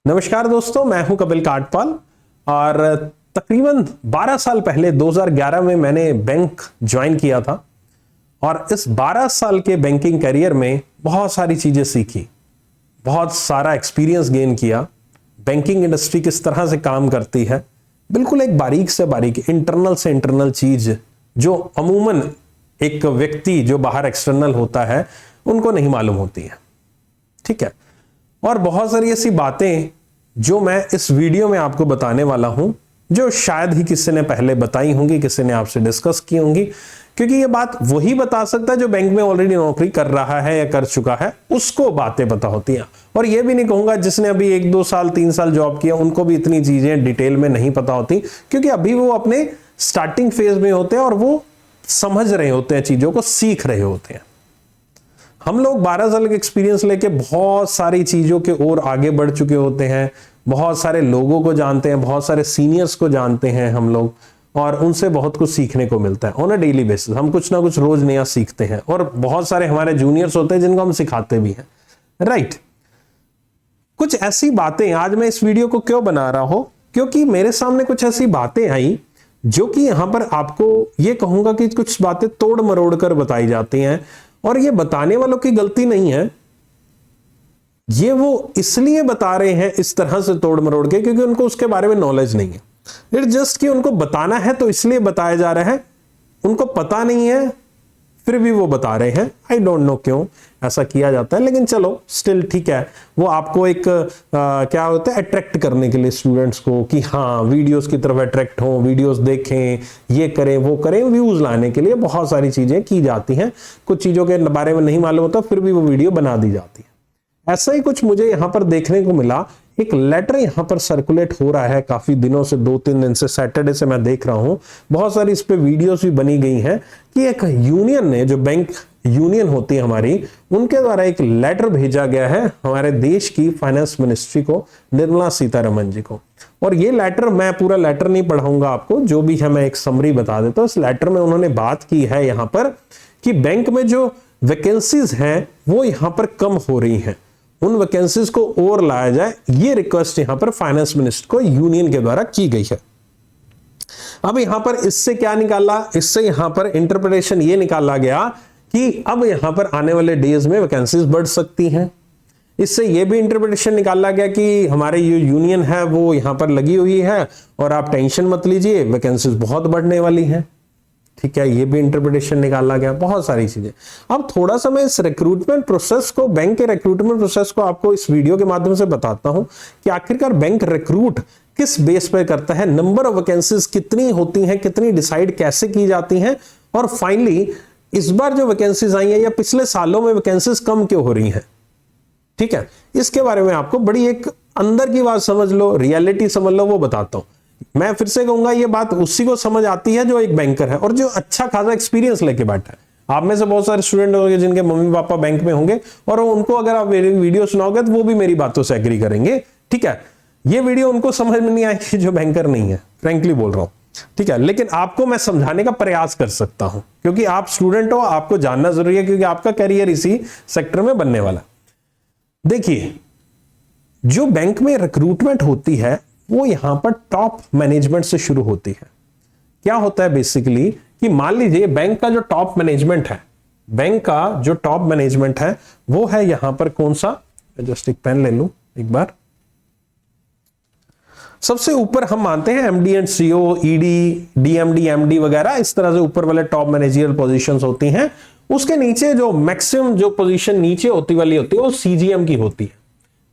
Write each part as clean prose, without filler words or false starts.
नमस्कार दोस्तों, मैं हूं कपिल काटपाल और तकरीबन 12 साल पहले 2011 में मैंने बैंक ज्वाइन किया था और इस 12 साल के बैंकिंग करियर में बहुत सारी चीजें सीखी, बहुत सारा एक्सपीरियंस गेन किया। बैंकिंग इंडस्ट्री किस तरह से काम करती है, बिल्कुल एक बारीक से बारीक इंटरनल से इंटरनल चीज जो अमूमन एक व्यक्ति जो बाहर एक्सटर्नल होता है उनको नहीं मालूम होती है। ठीक है, और बहुत सारी ऐसी बातें जो मैं इस वीडियो में आपको बताने वाला हूं जो शायद ही किसी ने पहले बताई होंगी, किसी ने आपसे डिस्कस की होंगी, क्योंकि ये बात वही बता सकता है जो बैंक में ऑलरेडी नौकरी कर रहा है या कर चुका है, उसको बातें पता होती हैं। और ये भी नहीं कहूंगा जिसने अभी 1-2 साल 3 साल जॉब किया उनको भी इतनी चीजें डिटेल में नहीं पता होती, क्योंकि अभी वो अपने स्टार्टिंग फेज में होते हैं और वो समझ रहे होते हैं, चीजों को सीख रहे होते हैं। हम लोग 12 साल के एक्सपीरियंस लेके बहुत सारी चीजों के ओर आगे बढ़ चुके होते हैं, बहुत सारे लोगों को जानते हैं, बहुत सारे सीनियर्स को जानते हैं हम लोग, और उनसे बहुत कुछ सीखने को मिलता है ऑन अ डेली बेसिस। हम कुछ ना कुछ रोज नया सीखते हैं और बहुत सारे हमारे जूनियर्स होते हैं जिनको हम सिखाते भी हैं, राइट। कुछ ऐसी बातें आज मैं इस वीडियो को क्यों बना रहा हूं, क्योंकि मेरे सामने कुछ ऐसी बातें आई जो कि यहां पर आपको ये कहूंगा कि कुछ बातें तोड़ मरोड़ कर बताई जाती हैं, और ये बताने वालों की गलती नहीं है, ये वो इसलिए बता रहे हैं इस तरह से तोड़ मरोड़ के क्योंकि उनको उसके बारे में नॉलेज नहीं है। इट जस्ट कि उनको बताना है तो इसलिए बताया जा रहा है, उनको पता नहीं है फिर भी वो बता रहे हैं। आई डोंट नो क्यों ऐसा किया जाता है, लेकिन चलो स्टिल ठीक है। वो आपको एक क्या होता है, अट्रैक्ट करने के लिए स्टूडेंट्स को कि हाँ वीडियोस की तरफ अट्रैक्ट हो, वीडियोस देखें, ये करें वो करें, व्यूज लाने के लिए बहुत सारी चीजें की जाती हैं। कुछ चीजों के बारे में नहीं मालूम होता फिर भी वो वीडियो बना दी जाती है। ऐसा ही कुछ मुझे यहां पर देखने को मिला। एक लेटर यहां पर सर्कुलेट हो रहा है काफी दिनों से, 2-3 दिन से, सैटरडे से मैं देख रहा हूं। बहुत सारी इस पे वीडियोस भी बनी गई हैं कि एक यूनियन ने, जो बैंक यूनियन होती है हमारी, उनके द्वारा एक लेटर भेजा गया है हमारे देश की फाइनेंस मिनिस्ट्री को, निर्मला सीतारमण जी को। और ये लेटर, मैं पूरा लेटर नहीं पढ़ाऊंगा आपको, जो भी है मैं एक समरी बता देता हूं। इस लेटर में उन्होंने बात की है यहां पर कि बैंक में जो वैकेंसीज हैं वो यहां पर कम हो रही हैं, उन वैकेंसीज को और लाया जाए, ये रिक्वेस्ट यहां पर फाइनेंस मिनिस्टर को यूनियन के द्वारा की गई है। अब यहां पर इससे क्या निकाला, इससे यहां पर इंटरप्रिटेशन ये निकाला गया कि अब यहां पर आने वाले डेज में वैकेंसीज बढ़ सकती हैं। इससे यह भी इंटरप्रिटेशन निकाला गया कि हमारे ये यूनियन है वो यहां पर लगी हुई है और आप टेंशन मत लीजिए, वैकेंसीज बहुत बढ़ने वाली हैं। ठीक है, ये भी इंटरप्रिटेशन निकाला गया, बहुत सारी चीजें। अब थोड़ा सा मैं इस रिक्रूटमेंट प्रोसेस को, बैंक के रिक्रूटमेंट प्रोसेस को आपको इस वीडियो के माध्यम से बताता हूं कि आखिरकार बैंक रिक्रूट किस बेस पर करता है, नंबर ऑफ वैकेंसीज कितनी होती हैं, कितनी डिसाइड कैसे की जाती हैं, और फाइनली इस बार जो वैकेंसीज आई हैं या पिछले सालों में वैकेंसीज कम क्यों हो रही हैं। ठीक है, इसके बारे में आपको बड़ी एक अंदर की बात समझ लो, रियलिटी समझ लो, वो बताता हूं। मैं फिर से कहूंगा ये बात उसी को समझ आती है जो एक बैंकर है और जो अच्छा खासा एक्सपीरियंस लेके बैठा है। आप में से बहुत सारे स्टूडेंट होंगे जिनके मम्मी पापा बैंक में होंगे और उनको अगर आप मेरी वीडियो सुनाओगे तो वो भी मेरी बातों से एग्री करेंगे। ठीक है, ये वीडियो उनको समझ में नहीं आएगी जो बैंकर नहीं है, फ्रेंकली बोल रहा हूं। ठीक है, लेकिन आपको मैं समझाने का प्रयास कर सकता हूं क्योंकि आप स्टूडेंट हो, आपको जानना जरूरी है क्योंकि आपका करियर इसी सेक्टर में बनने वाला। देखिए, जो बैंक में रिक्रूटमेंट होती है वो यहां पर टॉप मैनेजमेंट से शुरू होती है। क्या होता है बेसिकली कि मान लीजिए बैंक का जो टॉप मैनेजमेंट है, बैंक का जो टॉप मैनेजमेंट है वो है यहां पर कौन सा, जस्ट एक पेन ले लूं एक बार। सबसे ऊपर हम मानते हैं MD and CO, ED, DMD, MD वगैरह, इस तरह से ऊपर वाले टॉप मैनेजरियल पोजीशंस होती हैं। उसके नीचे जो मैक्सिमम जो पोजीशन नीचे होती वाली होती है वो सीजीएम की होती है,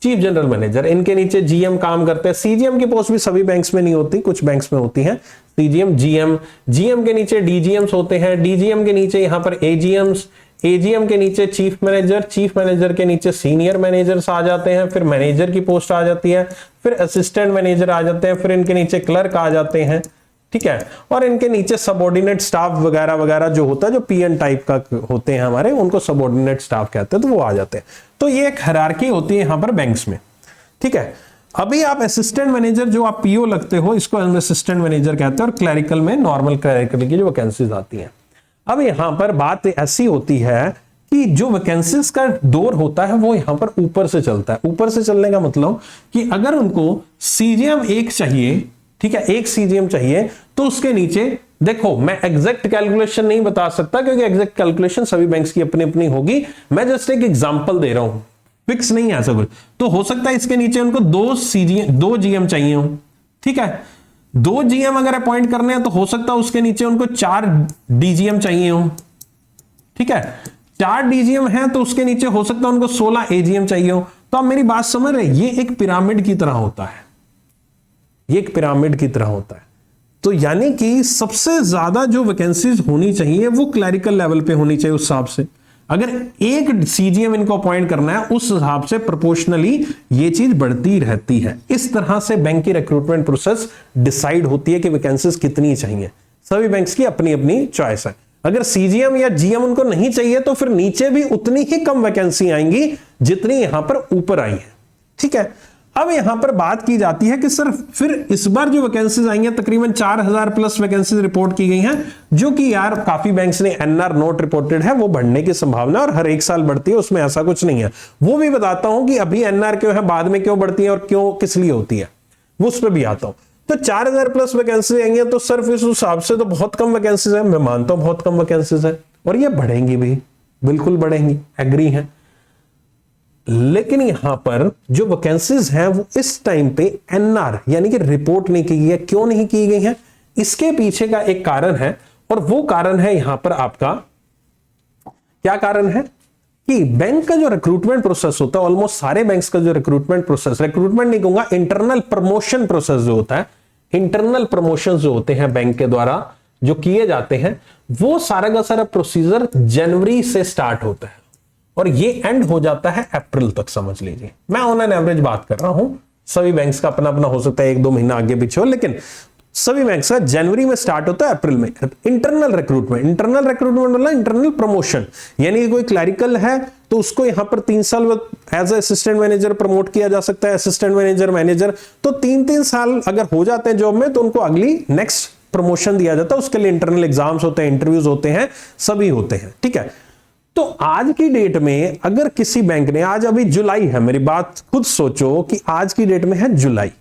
चीफ जनरल मैनेजर। इनके नीचे जीएम काम करते हैं। सीजीएम की पोस्ट भी सभी बैंक्स में नहीं होती, कुछ बैंक्स में होती है। सीजीएम, जीएम, जीएम के नीचे डीजीएम्स होते हैं, डीजीएम के नीचे यहां पर एजीएम्स, एजीएम के नीचे चीफ मैनेजर, चीफ मैनेजर के नीचे सीनियर मैनेजर्स आ जाते हैं, फिर मैनेजर की पोस्ट आ जाती है, फिर असिस्टेंट मैनेजर आ जाते हैं, फिर इनके नीचे क्लर्क आ जाते हैं। ठीक है, और इनके नीचे सबऑर्डिनेट स्टाफ वगैरह वगैरह जो होता है, जो पीएन टाइप का होते हैं हमारे, उनको सबऑर्डिनेट स्टाफ कहते हैं, तो वो आ जाते हैं। तो ये एक हायरार्की होती है यहां पर बैंक्स में। ठीक है, अभी आप असिस्टेंट मैनेजर, जो आप पीओ लगते हो, इसको असिस्टेंट मैनेजर कहते हैं, और क्लरिकल में नॉर्मल क्लरिकल की जो वैकेंसीज आती हैं। अब यहां पर बात ऐसी होती है कि जो वैकेंसीज का डोर होता है वो यहां पर ऊपर से चलता है। ऊपर से चलने का मतलब कि अगर उनको सीजीएम एक चाहिए, ठीक है, एक सीजीएम चाहिए, तो उसके नीचे देखो, मैं एग्जैक्ट कैलकुलेशन नहीं बता सकता क्योंकि एग्जैक्ट कैलकुलेशन सभी बैंक्स की अपनी अपनी होगी, मैं जस्ट एक एग्जांपल दे रहा हूं, फिक्स नहीं है ऐसा कुछ। तो हो सकता है इसके नीचे उनको दो जीएम चाहिए हो, ठीक है, 2 जीएम अगर अपॉइंट करने हैं तो हो सकता है उसके नीचे उनको 4 डीजीएम चाहिए हो, ठीक है, 4 डीजीएम है तो उसके नीचे हो सकता है उनको 16 एजीएम चाहिए हो। तो आप मेरी बात समझ रहे हैं, ये एक पिरामिड की तरह होता है, ये एक पिरामिड की तरह होता है। तो यानी कि सबसे ज्यादा जो वैकेंसीज होनी चाहिए वो क्लरिकल लेवल पे होनी चाहिए। उस हिसाब से अगर एक सीजीएम इनको अपॉइंट करना है, उस हिसाब से प्रोपोर्शनली ये चीज बढ़ती रहती है। इस तरह से बैंक की रिक्रूटमेंट प्रोसेस डिसाइड होती है कि वैकेंसीज कितनी चाहिए। सभी बैंक्स की अपनी अपनी चॉइस है। अगर सीजीएम या जीएम उनको नहीं चाहिए तो फिर नीचे भी उतनी ही कम वैकेंसी आएंगी जितनी यहां पर ऊपर आई है, ठीक है। अब यहां पर बात की जाती है कि सर फिर इस बार जो वैकेंसीज आई हैं तकरीबन 4000 प्लस वैकेंसीज रिपोर्ट की गई हैं, जो कि यार काफी बैंक्स ने एनआर नोट रिपोर्टेड है, वो बढ़ने की संभावना और हर एक साल बढ़ती है, उसमें ऐसा कुछ नहीं है। वो भी बताता हूं कि अभी एनआर क्यों है, बाद में क्यों बढ़ती है और क्यों किस लिए होती है, वो उस पर भी आता हूं। तो 4000 प्लस वैकेंसी आई है तो सिर्फ इस हिसाब से तो बहुत कम वैकेंसीज है, मैं मानता हूं बहुत कम वैकेंसीज है और ये बढ़ेंगी भी, बिल्कुल बढ़ेंगी, एग्री है। लेकिन यहां पर जो वैकेंसीज हैं वो इस टाइम पे एनआर यानी कि रिपोर्ट नहीं की गई है। क्यों नहीं की गई है, इसके पीछे का एक कारण है और वो कारण है यहां पर आपका, क्या कारण है कि बैंक का जो रिक्रूटमेंट प्रोसेस होता है, ऑलमोस्ट सारे बैंक्स का जो रिक्रूटमेंट प्रोसेस, रिक्रूटमेंट नहीं कहूंगा, इंटरनल प्रमोशन प्रोसेस जो होता है, इंटरनल प्रमोशन जो होते हैं बैंक के द्वारा जो किए जाते हैं, वो सारा का सारा प्रोसीजर जनवरी से स्टार्ट होता है और ये एंड हो जाता है अप्रैल तक, समझ लीजिए। मैं ऑन एन एवरेज बात कर रहा हूं, सभी बैंक्स का अपना अपना हो सकता है, 1-2 महीना आगे पीछे हो, लेकिन सभी बैंक्स का जनवरी में स्टार्ट होता है, अप्रैल में। इंटरनल रिक्रूटमेंट मतलब इंटरनल प्रमोशन, यानी कि कोई क्लरिकल है तो उसको यहां पर 3 साल एज असिस्टेंट मैनेजर प्रमोट किया जा सकता है, असिस्टेंट मैनेजर, तो 3-3 साल अगर हो जाते हैं जॉब में तो उनको अगली नेक्स्ट प्रमोशन दिया जाता है। उसके लिए इंटरनल एग्जाम्स होते हैं, इंटरव्यूज होते हैं, सभी होते हैं, ठीक है। तो आज की डेट में अगर किसी बैंक ने, आज अभी जुलाई है, मेरी बात खुद सोचो कि आज की डेट में है जुलाई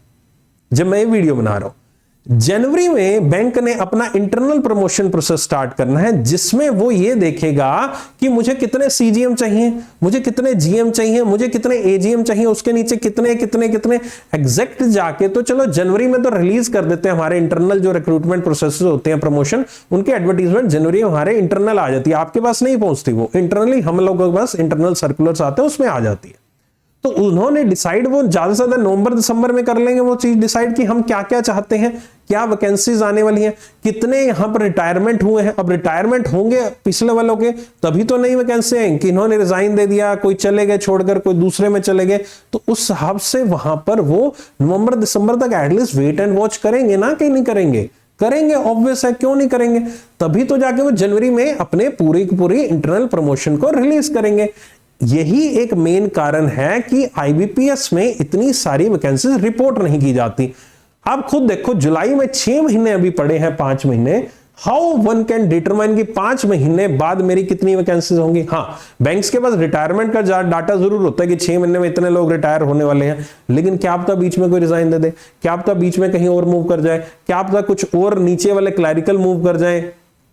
जब मैं ये वीडियो बना रहा हूं, जनवरी में बैंक ने अपना इंटरनल प्रमोशन प्रोसेस स्टार्ट करना है, जिसमें वो ये देखेगा कि मुझे कितने सीजीएम चाहिए, मुझे कितने जीएम चाहिए, मुझे कितने एजीएम चाहिए, उसके नीचे कितने कितने कितने एग्जैक्ट जाके, तो चलो जनवरी में तो रिलीज कर देते हैं हमारे इंटरनल जो रिक्रूटमेंट प्रोसेस होते हैं प्रमोशन, उनके एडवर्टीजमेंट जनवरी में हमारे इंटरनल आ जाती है, आपके पास नहीं पहुंचती, वो इंटरनली हम लोगों के पास इंटरनल सर्कुलर्स आते हैं, उसमें आ जाती है। तो उन्होंने डिसाइड, वो ज्यादा से ज्यादा नवंबर दिसंबर में कर लेंगे वो चीज डिसाइड कि हम क्या क्या चाहते हैं, क्या वैकेंसीज आने वाली हैं, कितने यहां पर रिटायरमेंट हुए हैं। अब रिटायरमेंट होंगे पिछले वालों के, तभी तो नई वैकेंसी आएंगी कि इन्होंने रिजाइन दे दिया, कोई चले गए छोड़कर, कोई दूसरे में चले गए, तो उस हिसाब से वहां पर वो नवंबर दिसंबर तक एटलीस्ट वेट एंड वॉच करेंगे ना, कि नहीं करेंगे, करेंगे, ऑब्वियस है, क्यों नहीं करेंगे। तभी तो जाके वो जनवरी में अपने पूरी की पूरी इंटरनल प्रमोशन को रिलीज करेंगे। यही एक मेन कारण है कि आईबीपीएस में इतनी सारी वैकेंसीज रिपोर्ट नहीं की जाती। आप खुद देखो, जुलाई में 6 महीने अभी पड़े हैं, 5 महीने, हाउ वन कैन डिटरमाइन कि 5 महीने बाद मेरी कितनी वैकेंसीज होंगी। हाँ, बैंक्स के पास रिटायरमेंट का डाटा जरूर होता है कि 6 महीने में इतने लोग रिटायर होने वाले हैं, लेकिन क्या पता बीच में कोई रिजाइन दे दे, क्या पता बीच में कहीं और मूव कर जाए, क्या पता कुछ और नीचे वाले क्लरिकल मूव कर जाए,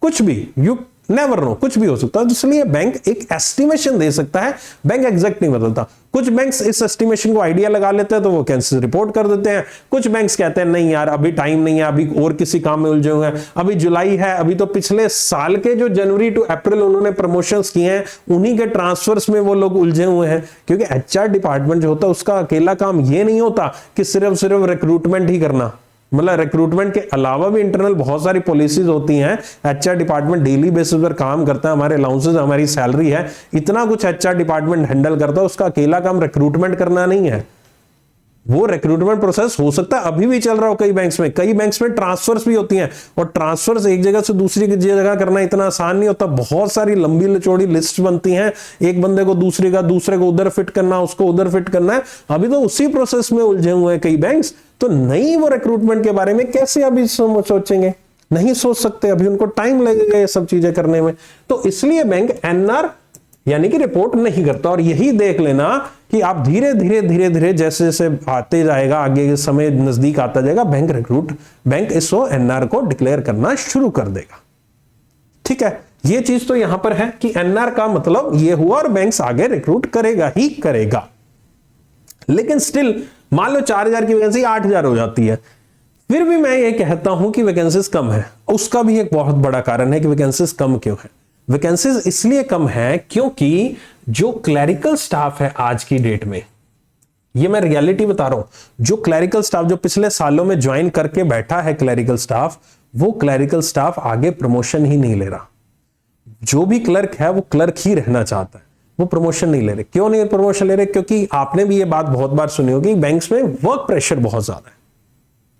कुछ भी, यू नेवर नो, कुछ भी हो सकता है। इसलिए बैंक एक एस्टिमेशन दे सकता है, बैंक एग्जैक्ट नहीं बदलता। कुछ बैंक्स इस एस्टिमेशन को आइडिया लगा लेते हैं तो वो कैंसिल रिपोर्ट कर देते हैं, कुछ बैंक्स कहते हैं नहीं यार अभी टाइम नहीं है, अभी और किसी काम में उलझे हुए हैं, अभी जुलाई है, अभी तो पिछले साल के जो जनवरी टू अप्रैल उन्होंने प्रमोशंस किए हैं उन्हीं के ट्रांसफर्स में वो लोग उलझे हुए हैं। क्योंकि एचआर डिपार्टमेंट जो होता है उसका अकेला काम ये नहीं होता कि सिर्फ रिक्रूटमेंट ही करना, मतलब रिक्रूटमेंट के अलावा भी इंटरनल बहुत सारी पॉलिसीज होती हैं। एचआर डिपार्टमेंट डेली बेसिस पर काम करता है, हमारे अलाउंसेस, हमारी सैलरी है, इतना कुछ एचआर डिपार्टमेंट हैंडल करता है, उसका अकेला काम रिक्रूटमेंट करना नहीं है। वो रिक्रूटमेंट प्रोसेस हो सकता है अभी भी चल रहा हो कई बैंक्स में, कई बैंक्स में ट्रांसफर्स भी होती हैं, और ट्रांसफर्स एक जगह से दूसरी जगह करना इतना आसान नहीं होता, बहुत सारी लंबी लचौड़ी लिस्ट बनती हैं, एक बंदे को दूसरे को उधर फिट करना, उसको उधर फिट करना है। अभी तो उसी प्रोसेस में उलझे हुए हैं कई बैंक्स, तो नहीं वो रिक्रूटमेंट के बारे में कैसे अभी सोचेंगे, नहीं सोच सकते, अभी उनको टाइम लगेगा ये सब चीजें करने में। तो इसलिए बैंक एनआर यानी कि रिपोर्ट नहीं करता। और यही देख लेना कि आप धीरे धीरे जैसे जैसे आते जाएगा, आगे के समय नजदीक आता जाएगा, बैंक इसको एनआर को डिक्लेयर करना शुरू कर देगा। ठीक है, ये चीज तो यहां पर है कि एनआर का मतलब ये हुआ और बैंक्स आगे रिक्रूट करेगा ही करेगा। लेकिन स्टिल मान लो 4000 की वैकेंसी 8000 हो जाती है, फिर भी मैं ये कहता हूं कि वैकेंसीज कम है। उसका भी एक बहुत बड़ा कारण है कि वैकेंसीज कम क्यों है। वैकेंसीज इसलिए कम है क्योंकि जो क्लरिकल स्टाफ है आज की डेट में, ये मैं रियलिटी बता रहा हूं, जो क्लरिकल स्टाफ जो पिछले सालों में ज्वाइन करके बैठा है क्लरिकल स्टाफ, वो क्लरिकल स्टाफ आगे प्रमोशन ही नहीं ले रहा। जो भी क्लर्क है वो क्लर्क ही रहना चाहता है, वो प्रमोशन नहीं ले रहे। क्यों नहीं प्रमोशन ले रहे? क्योंकि आपने भी ये बात बहुत बार सुनी होगी, बैंक्स में वर्क प्रेशर बहुत ज्यादा है।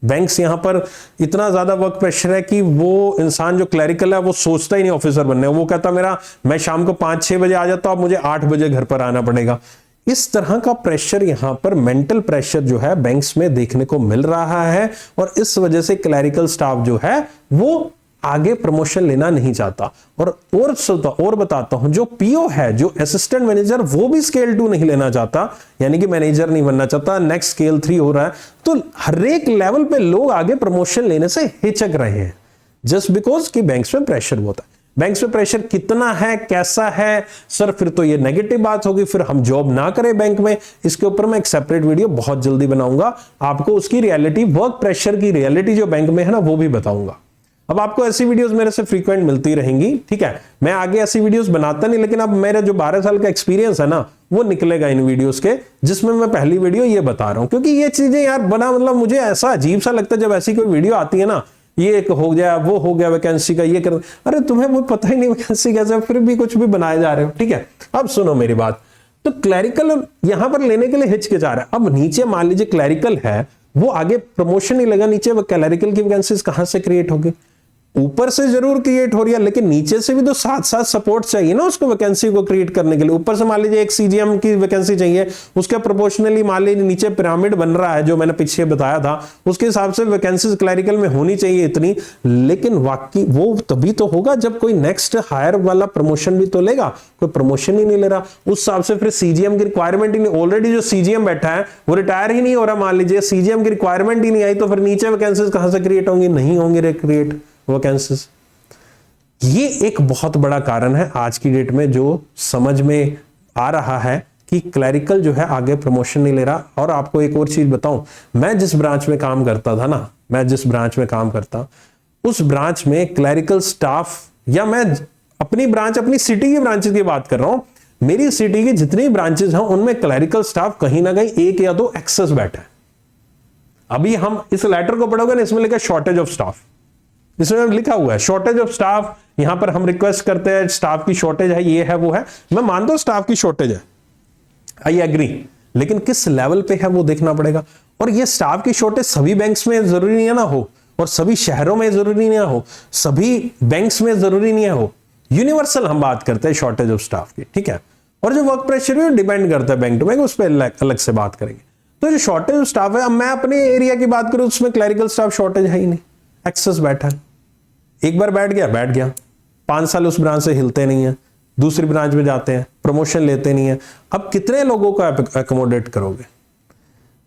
बैंक्स यहां पर इतना ज्यादा वर्क प्रेशर है कि वो इंसान जो क्लरिकल है वो सोचता ही नहीं ऑफिसर बनने। वो कहता मैं शाम को 5-6 बजे आ जाता हूं, अब मुझे 8 बजे घर पर आना पड़ेगा। इस तरह का प्रेशर यहां पर मेंटल प्रेशर जो है बैंक्स में देखने को मिल रहा है, और इस वजह से क्लरिकल स्टाफ जो है वो आगे प्रमोशन लेना नहीं चाहता। और बताता हूं, जो पीओ है, जो असिस्टेंट मैनेजर, वो भी स्केल 2 नहीं लेना चाहता, यानी कि मैनेजर नहीं बनना चाहता। नेक्स्ट स्केल 3 हो रहा है। तो हर एक लेवल पे लोग आगे प्रमोशन लेने से हिचक रहे हैं, जस्ट बिकॉज कि बैंक्स में प्रेशर होता है। बैंक्स में प्रेशर कितना है, कैसा है सर, फिर तो ये नेगेटिव बात होगी, फिर हम जॉब ना करें बैंक में। इसके ऊपर मैं एक सेपरेट वीडियो बहुत जल्दी बनाऊंगा, आपको उसकी रियलिटी, वर्क प्रेशर की रियलिटी जो बैंक में है ना, वो भी बताऊंगा। अब आपको ऐसी वीडियोस मेरे से फ्रीक्वेंट मिलती रहेंगी। ठीक है, मैं आगे ऐसी वीडियोस बनाता नहीं, लेकिन अब मेरा जो 12 साल का एक्सपीरियंस है ना, वो निकलेगा इन वीडियोस के, जिसमें मैं पहली वीडियो ये बता रहा हूं। क्योंकि ये चीजें यार बना मतलब मुझे ऐसा अजीब सा लगता है जब ऐसी कोई वीडियो आती है ना, ये एक हो गया, वो हो गया वैकेंसी का, ये कर, अरे तुम्हें वो पता ही नहीं वैकेंसी कैसे, फिर भी कुछ भी बनाए जा रहे हो। ठीक है, अब सुनो मेरी बात। तो क्लरिकल यहां पर लेने के लिए हिचकिचा रहा है। अब नीचे मान लीजिए क्लरिकल है, वो आगे प्रमोशन नहीं लगा, नीचे क्लरिकल की वैकेंसीज कहां से क्रिएट होगी? ऊपर से जरूर क्रिएट हो रही है, लेकिन नीचे से भी तो साथ साथ सपोर्ट चाहिए ना उसको वैकेंसी को क्रिएट करने के लिए। ऊपर से मान लीजिए एक सीजीएम की वैकेंसी चाहिए, उसके प्रोपोर्शनली मान लीजिए नीचे पिरामिड बन रहा है, जो मैंने पीछे बताया था, उसके हिसाब से वैकेंसीज क्लरिकल में होनी चाहिए इतनी। लेकिन वाकई वो तभी तो होगा जब कोई नेक्स्ट हायर वाला प्रमोशन भी तो लेगा। कोई प्रमोशन ही नहीं ले रहा, उस हिसाब से फिर सीजीएम की रिक्वायरमेंट ही नहीं। ऑलरेडी जो सीजीएम बैठा है वो रिटायर ही नहीं हो रहा, मान लीजिए सीजीएम की रिक्वायरमेंट ही नहीं आई, तो फिर नीचे वैकेंसीज कहां से क्रिएट होंगी? नहीं होंगे क्रिएट वैकेंसीज। ये एक बहुत बड़ा कारण है आज की डेट में जो समझ में आ रहा है कि क्लरिकल जो है आगे प्रमोशन नहीं ले रहा। और आपको एक और चीज बताऊं, मैं जिस ब्रांच में काम करता था ना, उस ब्रांच में क्लरिकल स्टाफ, या मैं अपनी ब्रांच, अपनी सिटी की ब्रांचेस की बात कर रहा हूं, मेरी सिटी की जितनी ब्रांचेस हैं उनमें क्लरिकल स्टाफ कहीं ना कहीं 1 या 2 एक्सेस बैठा है। अभी हम इस लेटर को पढ़ोगे ना, इसमें लिखा शॉर्टेज ऑफ स्टाफ, इसमें लिखा हुआ है शॉर्टेज ऑफ स्टाफ। यहां पर हम रिक्वेस्ट करते हैं स्टाफ की शॉर्टेज है, ये है वो है। मैं मानता हूं स्टाफ की शॉर्टेज है, आई एग्री, लेकिन किस लेवल पे है वो देखना पड़ेगा। और ये स्टाफ की शॉर्टेज सभी बैंक्स में जरूरी नहीं है ना हो, और सभी शहरों में जरूरी नहीं हो, सभी बैंक्स में जरूरी नहीं हो। यूनिवर्सल हम बात करते हैं शॉर्टेज ऑफ स्टाफ की। ठीक है, और जो वर्क प्रेशर है डिपेंड करता है बैंक टू बैंक, उस पर अलग से बात करेंगे। तो जो शॉर्टेज ऑफ स्टाफ है, अब मैं अपने एरिया की बात करूं, उसमें क्लरिकल स्टाफ शॉर्टेज है ही नहीं, एक्सेस बैठा है। एक बार बैठ गया, 5 साल उस ब्रांच से हिलते नहीं है, दूसरी ब्रांच में जाते हैं, प्रमोशन लेते नहीं है। अब कितने लोगों को एकोमोडेट करोगे?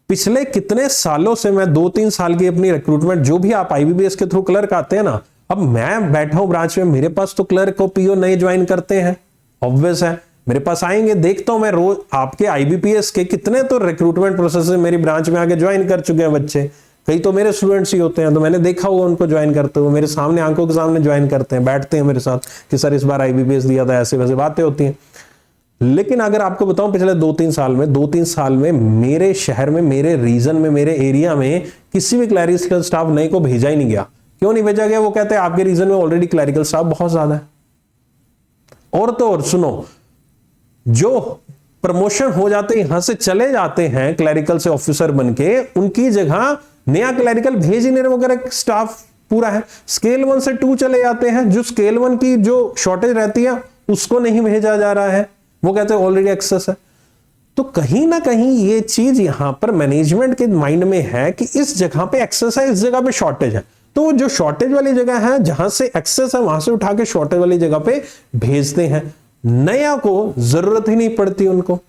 पिछले कितने सालों से मैं 2-3 साल की अपनी रिक्रूटमेंट, जो भी आप आईबीपीएस के थ्रू क्लर्क आते हैं ना, अब मैं बैठा हूं ब्रांच में, मेरे पास तो क्लर्क और पीओ नए ज्वाइन करते हैं, ऑब्वियस है मेरे पास आएंगे। देखता हूं मैं रोज आपके आईबीपीएस के कितने तो रिक्रूटमेंट प्रोसेस में मेरी ब्रांच में आके ज्वाइन कर चुके हैं बच्चे, कई तो मेरे स्टूडेंट्स ही होते हैं, तो मैंने देखा हुआ उनको ज्वाइन करते हुए, मेरे सामने आंखों के सामने ज्वाइन करते हैं, बैठते हैं मेरे साथ कि सर इस बार आईबीपीएस दिया था, ऐसे वैसे बातें होती हैं। लेकिन अगर आपको बताऊं पिछले 2-3 साल में मेरे शहर में, मेरे रीजन में, मेरे एरिया में किसी भी क्लरिकल स्टाफ नए को भेजा ही नहीं गया। क्यों नहीं भेजा गया? वो कहते हैं आपके रीजन में ऑलरेडी क्लरिकल स्टाफ बहुत ज्यादा है। और तो और सुनो, जो प्रमोशन हो जाते यहां से चले जाते हैं क्लरिकल से ऑफिसर बनके, उनकी जगह नया क्लरिकल भेज ही नहीं रहे, वगैरह स्टाफ पूरा है। स्केल 1 से 2 चले जाते हैं, जो स्केल 1 की जो शॉर्टेज रहती है उसको नहीं भेजा जा रहा है, वो कहते हैं ऑलरेडी एक्सेस है। तो कहीं ना कहीं ये चीज यहां पर मैनेजमेंट के माइंड में है कि इस जगह पे एक्सेस है, इस जगह पे शॉर्टेज है, तो जो शॉर्टेज वाली जगह है, जहां से एक्सेस है, वहां से उठा के शॉर्टेज वाली जगह पे भेजते हैं। नया को जरूरत ही नहीं पड़ती उनको,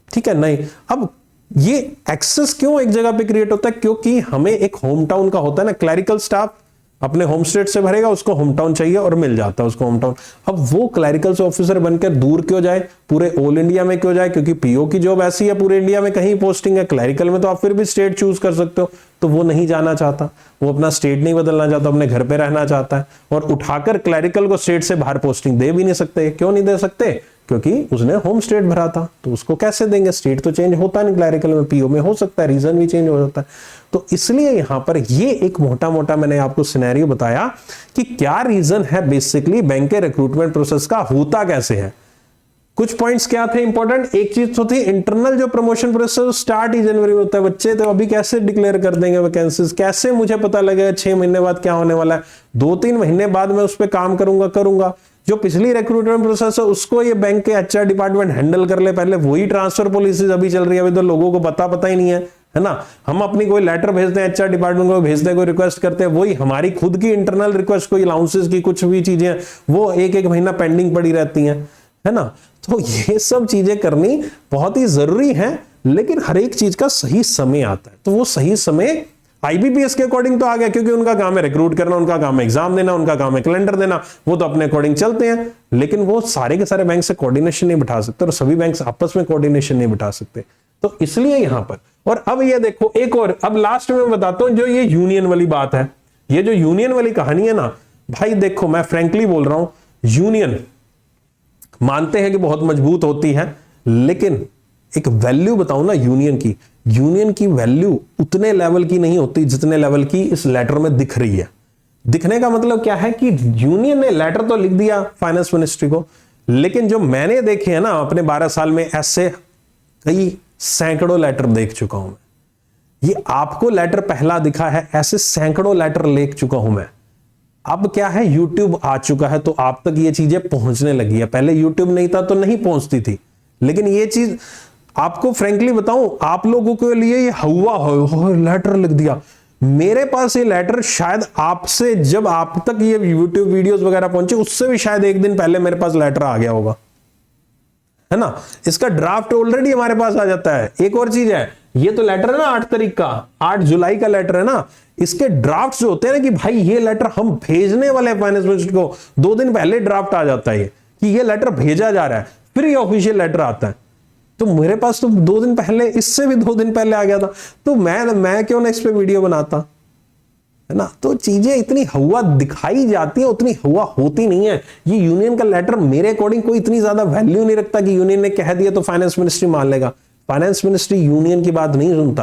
ठीक है। नहीं, अब ये एक्सेस क्यों एक जगह पे क्रिएट होता है? क्योंकि हमें एक होम टाउन का होता है ना, क्लैरिकल स्टाफ अपने होम स्टेट से भरेगा, उसको होम टाउन चाहिए और मिल जाता है उसको होम टाउन। अब वो क्लैरिकल से ऑफिसर बनकर दूर क्यों जाए, पूरे ऑल इंडिया में क्यों जाए? क्योंकि पीओ की जॉब ऐसी है, पूरे इंडिया में कहीं पोस्टिंग है, क्लैरिकल में तो आप फिर भी स्टेट चूज कर सकते हो। तो वो नहीं जाना चाहता, वो अपना स्टेट नहीं बदलना चाहता, अपने घर पे रहना चाहता है, और उठाकर क्लैरिकल को स्टेट से बाहर पोस्टिंग दे भी नहीं सकते। क्यों नहीं दे सकते? क्योंकि उसने होम स्टेट भरा था, तो उसको कैसे देंगे? स्टेट तो चेंज होता नहीं, क्लैरिकल में पीओ में हो सकता है, रीजन भी चेंज हो जाता है। तो इसलिए यहां पर ये एक मोटा मोटा मैंने आपको सिनेरियो बताया कि क्या रीजन है बेसिकली बैंक के रिक्रूटमेंट प्रोसेस का होता कैसे है। कुछ पॉइंट्स क्या थे इंपॉर्टेंट? एक चीज तो थी इंटरनल जो प्रमोशन प्रोसेस स्टार्ट ही जनवरी में होता है बच्चे, तो अभी कैसे डिक्लेयर कर देंगे वैकेंसीज? कैसे मुझे पता लगेगा 6 महीने बाद क्या होने वाला है? 2-3 महीने बाद मैं उस पर काम करूंगा। जो पिछली रिक्रूटमेंट प्रोसेस है उसको ये बैंक के एचआर डिपार्टमेंट हैंडल कर ले पहले। वही ट्रांसफर पॉलिसीज अभी चल रही है, अभी तो लोगों को पता ही नहीं है ना। हम अपनी कोई लेटर भेजते हैं एचआर डिपार्टमेंट को, भेजते हैं कोई रिक्वेस्ट करते हैं, वही हमारी खुद की इंटरनल रिक्वेस्ट, कोई अलाउंसेस की कुछ भी चीजें वो एक महीना पेंडिंग पड़ी रहती हैं, है ना। तो ये सब चीजें करनी बहुत ही जरूरी है, लेकिन हर एक चीज का सही समय आता है। तो वो सही समय आईबीपीएस के अकॉर्डिंग तो आ गया, क्योंकि उनका काम है रिक्रूट करना, उनका काम है एग्जाम देना, उनका काम है कैलेंडर देना, वो तो अपने अकॉर्डिंग चलते हैं। लेकिन वो सारे के सारे बैंक से कोऑर्डिनेशन नहीं बिठा सकते, और सभी बैंक आपस में कोऑर्डिनेशन नहीं बिठा सकते। तो इसलिए यहां पर, और अब ये देखो एक और, अब लास्ट में बताता हूं जो ये यूनियन वाली बात है, ये जो यूनियन वाली कहानी है ना भाई, देखो मैं फ्रेंकली बोल रहा हूं, यूनियन मानते हैं कि बहुत मजबूत होती है, लेकिन एक वैल्यू बताऊं ना यूनियन की वैल्यू उतने लेवल की नहीं होती जितने लेवल की इस लेटर में दिख रही है। दिखने का मतलब क्या है कि यूनियन ने लेटर तो लिख दिया फाइनेंस मिनिस्ट्री को, लेकिन जो मैंने देखे हैं ना अपने 12 साल में, ऐसे कई सैकड़ों लेटर देख चुका हूं मैं। ये आपको लेटर पहला दिखा है, ऐसे सैकड़ों लेटर लिख चुका हूं मैं। अब क्या है, यूट्यूब आ चुका है तो आप तक ये चीजें पहुंचने लगी है। पहले यूट्यूब नहीं था तो नहीं पहुंचती थी, लेकिन ये चीज आपको फ्रेंकली बताऊं, आप लोगों के लिए ये हुआ हो लेटर लिख दिया। मेरे पास ये लेटर शायद आपसे, जब आप तक ये यूट्यूब वीडियोस वगैरह पहुंचे, उससे भी शायद एक दिन पहले मेरे पास लेटर आ गया होगा, है ना। इसका ड्राफ्ट ऑलरेडी हमारे पास आ जाता है। एक और चीज है, ये तो लेटर है ना 8 तारीख का, 8 जुलाई का लेटर है ना, इसके ड्राफ्ट जो होते हैं ना कि भाई ये लेटर हम भेजने वाले हैं फाइनेंस मिनिस्टर को, 2 दिन पहले ड्राफ्ट आ जाता है कि ये लेटर भेजा जा रहा है, फिर ये ऑफिशियल लेटर आता है। तो मेरे पास तो 2 दिन पहले, इससे भी 2 दिन पहले आ गया था, तो मैं क्यों ना इस पे वीडियो बनाता, है ना। तो चीजें इतनी हवा दिखाई जाती है, उतनी हवा होती नहीं है। ये यूनियन का लेटर मेरे अकॉर्डिंग कोई इतनी ज्यादा वैल्यू नहीं रखता कि यूनियन ने कह दिया तो फाइनेंस मिनिस्ट्री मान लेगा। फाइनेंस मिनिस्ट्री यूनियन की बात नहीं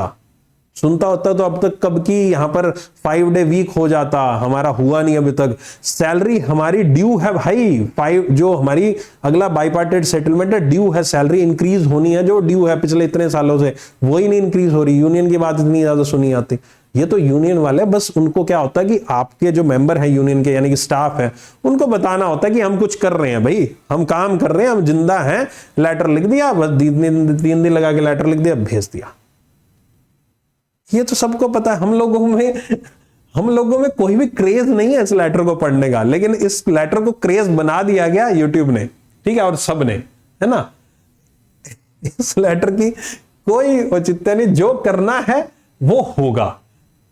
सुनता होता तो अब तक कब की यहां पर 5 डे वीक हो जाता, हमारा हुआ नहीं अभी तक। सैलरी हमारी ड्यू है भाई, 5 जो हमारी अगला बाइपार्टेड सेटलमेंट है, ड्यू है, सैलरी इंक्रीज होनी है, जो ड्यू है पिछले इतने सालों से वही नहीं इंक्रीज हो रही। यूनियन की बात इतनी ज्यादा सुनी आती। ये तो यूनियन वाले, बस उनको क्या होता है कि आपके जो मेंबर हैं यूनियन के, यानी कि स्टाफ है, उनको बताना होता है कि हम कुछ कर रहे हैं भाई, हम काम कर रहे हैं, हम जिंदा हैं। लेटर लिख दिया, बस 3 दिन लगा के लेटर लिख दिया, भेज दिया। ये तो सबको पता है। हम लोगों में कोई भी क्रेज नहीं है इस लेटर को पढ़ने का, लेकिन इस लेटर को क्रेज बना दिया गया यूट्यूब ने, ठीक है, और सब ने, है ना। इस लेटर की कोई औचित्य नहीं, जो करना है वो होगा,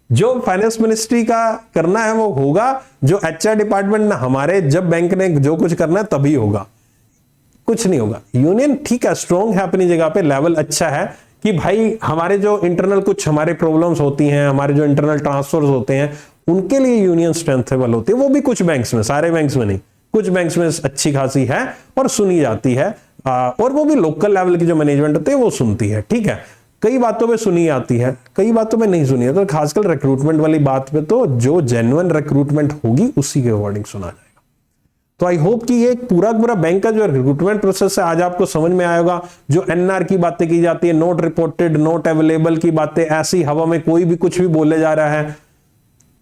जो फाइनेंस मिनिस्ट्री का करना है वो होगा, जो एचआर डिपार्टमेंट ना हमारे, जब बैंक ने जो कुछ करना है तभी होगा, कुछ नहीं होगा। यूनियन ठीक है, स्ट्रॉन्ग है अपनी जगह पे, लेवल अच्छा है कि भाई हमारे जो इंटरनल कुछ हमारे प्रॉब्लम्स होती हैं, हमारे जो इंटरनल ट्रांसफर्स होते हैं, उनके लिए यूनियन स्ट्रेंथेबल होती है। वो भी कुछ बैंक्स में, सारे बैंक्स में नहीं, कुछ बैंक्स में अच्छी खासी है और सुनी जाती है, और वो भी लोकल लेवल की जो मैनेजमेंट होती है वो सुनती है, ठीक है। कई बातों पे सुनी आती है, कई बातों में नहीं सुनी है। तो खासकर रिक्रूटमेंट वाली बात पे तो जो जेन्युइन रिक्रूटमेंट होगी उसी के अकॉर्डिंग सुना जाएगा। तो आई होप कि ये पूरा बैंक का जो रिक्रूटमेंट प्रोसेस है आज आपको समझ में आएगा। जो एनआर की बातें की जाती है, नोट रिपोर्टेड, नोट अवेलेबल की बातें, ऐसी हवा में कोई भी कुछ भी बोले जा रहा है,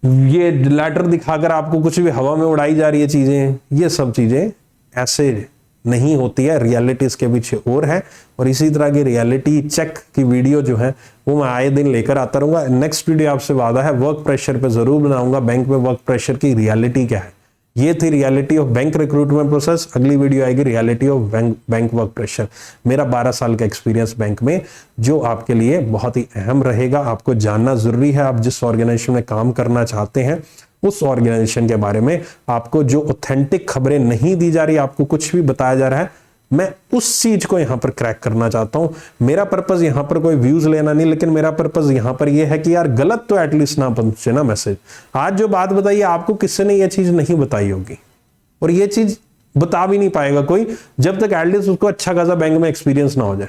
ये लेटर दिखाकर आपको कुछ भी हवा में उड़ाई जा रही है चीजें, ये सब चीजें ऐसे नहीं होती है। रियलिटी इसके पीछे और है, और इसी तरह की रियलिटी चेक की वीडियो जो है वो मैं आए दिन लेकर आता रहूंगा। नेक्स्ट वीडियो आपसे वादा है वर्क प्रेशर पे जरूर बनाऊंगा, बैंक में वर्क प्रेशर की रियलिटी क्या है, ये थी reality of bank recruitment process. अगली वीडियो आएगी reality of bank work pressure, मेरा 12 साल का एक्सपीरियंस बैंक में, जो आपके लिए बहुत ही अहम रहेगा। आपको जानना जरूरी है, आप जिस ऑर्गेनाइजेशन में काम करना चाहते हैं उस ऑर्गेनाइजेशन के बारे में आपको जो ऑथेंटिक खबरें नहीं दी जा रही, आपको कुछ भी बताया जा रहा है, मैं उस चीज को यहां पर क्रैक करना चाहता हूं। मेरा पर्पस यहां पर कोई व्यूज लेना नहीं, लेकिन मेरा पर्पस यहां पर यह है कि यार गलत तो एटलीस्ट ना पहुंचे ना मैसेज। आज जो बात बताई आपको किसी ने यह चीज नहीं बताई होगी, और यह चीज बता भी नहीं पाएगा कोई जब तक एटलीस्ट उसको अच्छा खासा बैंक में एक्सपीरियंस ना हो जाए।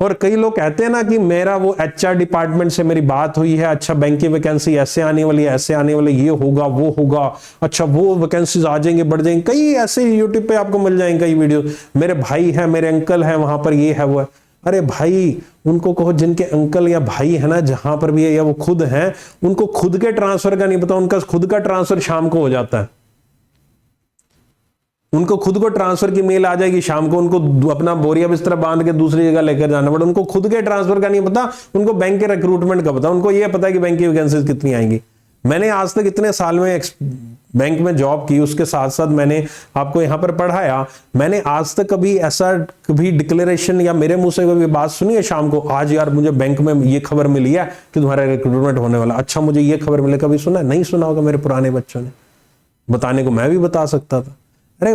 और कई लोग कहते हैं ना कि मेरा वो एचआर डिपार्टमेंट से मेरी बात हुई है, अच्छा बैंक की वैकेंसी ऐसे आने वाली है, ऐसे आने वाली, ये होगा वो होगा, अच्छा वो वैकेंसीज आ जाएंगे बढ़ जाएंगे। कई ऐसे यूट्यूब पे आपको मिल जाएंगे कई वीडियो, मेरे भाई है, मेरे अंकल है, वहां पर ये है वो है। अरे भाई उनको कहो जिनके अंकल या भाई है ना जहां पर भी है, या वो खुद हैं, उनको खुद के ट्रांसफर का नहीं पता, उनका खुद का ट्रांसफर शाम को हो जाता है। उनको खुद को ट्रांसफर की मेल आ जाएगी शाम को, उनको अपना बोरिया बिस्तर बांध के दूसरी जगह लेकर जाना पड़े। उनको खुद के ट्रांसफर का नहीं पता, उनको बैंक के रिक्रूटमेंट का पता। उनको यह पता है कि बैंक की वैकेंसीज कितनी आएंगी। मैंने आज तक इतने साल में बैंक में जॉब की, उसके साथ साथ मैंने आपको यहां पर पढ़ाया, मैंने आज तक कभी ऐसा कभी डिक्लेरेशन या मेरे मुंह से कभी बात सुनी है शाम को, आज यार मुझे बैंक में ये खबर मिली है कि तुम्हारा रिक्रूटमेंट होने वाला, अच्छा मुझे ये खबर मिले, कभी सुना नहीं? सुना होगा मेरे पुराने बच्चों ने, बताने को मैं भी बता सकता था। अरे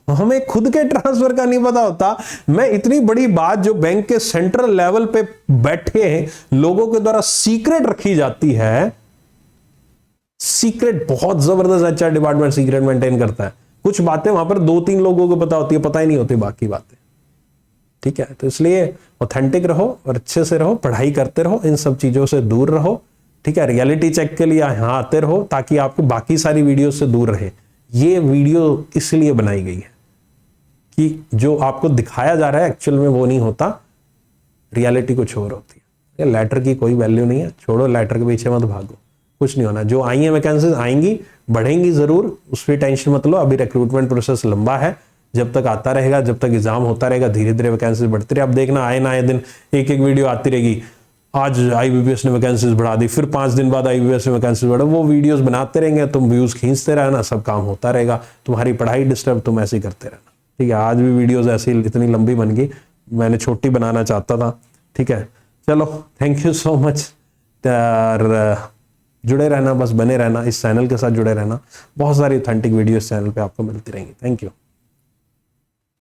हमें खुद के ट्रांसफर का नहीं पता होता। मैं इतनी बड़ी बात जो बैंक के सेंट्रल लेवल पे बैठे लोगों के द्वारा सीक्रेट रखी जाती है, सीक्रेट बहुत जबरदस्त एचआर डिपार्टमेंट सीक्रेट मेंटेन करता है। कुछ बातें वहां पर 2-3 लोगों को पता होती है, पता ही नहीं होती बाकी बातें। ठीक है, तो इसलिए ऑथेंटिक रहो और अच्छे से रहो, पढ़ाई करते रहो, इन सब चीजों से दूर रहो। ठीक है, रियलिटी चेक के लिए यहां आते रहो ताकि आपको बाकी सारी वीडियो से दूर रहे। ये वीडियो इसलिए बनाई गई है कि जो आपको दिखाया जा रहा है एक्चुअल में वो नहीं होता, रियलिटी कुछ और होती है। लेटर की कोई वैल्यू नहीं है, छोड़ो, लेटर के पीछे मत भागो, कुछ नहीं होना। जो आई है वैकेंसीज आएंगी, बढ़ेंगी जरूर, उस पर टेंशन मत लो। अभी रिक्रूटमेंट प्रोसेस लंबा है, जब तक आता रहेगा, जब तक एग्जाम होता रहेगा, धीरे धीरे वैकेंसीज बढ़ती रहे। अब देखना आए ना आए दिन एक एक वीडियो आती रहेगी, आज आईबीपीएस ने वैकेंसीज बढ़ा दी, फिर 5 दिन बाद आईबीपीएस ने वैकेंसीज बढ़ा। वो वीडियोस बनाते रहेंगे, तुम व्यूज खींचते रहना, सब काम होता रहेगा, तुम्हारी पढ़ाई डिस्टर्ब, तुम ऐसे ही करते रहना। ठीक है, आज भी वीडियोस ऐसी इतनी लंबी बन गई, मैंने छोटी बनाना चाहता था। ठीक है, चलो थैंक यू सो मच। जुड़े रहना, बस बने रहना, इस चैनल के साथ जुड़े रहना। बहुत सारी ऑथेंटिक वीडियो इस चैनल पे आपको मिलती रहेंगी। Thank you.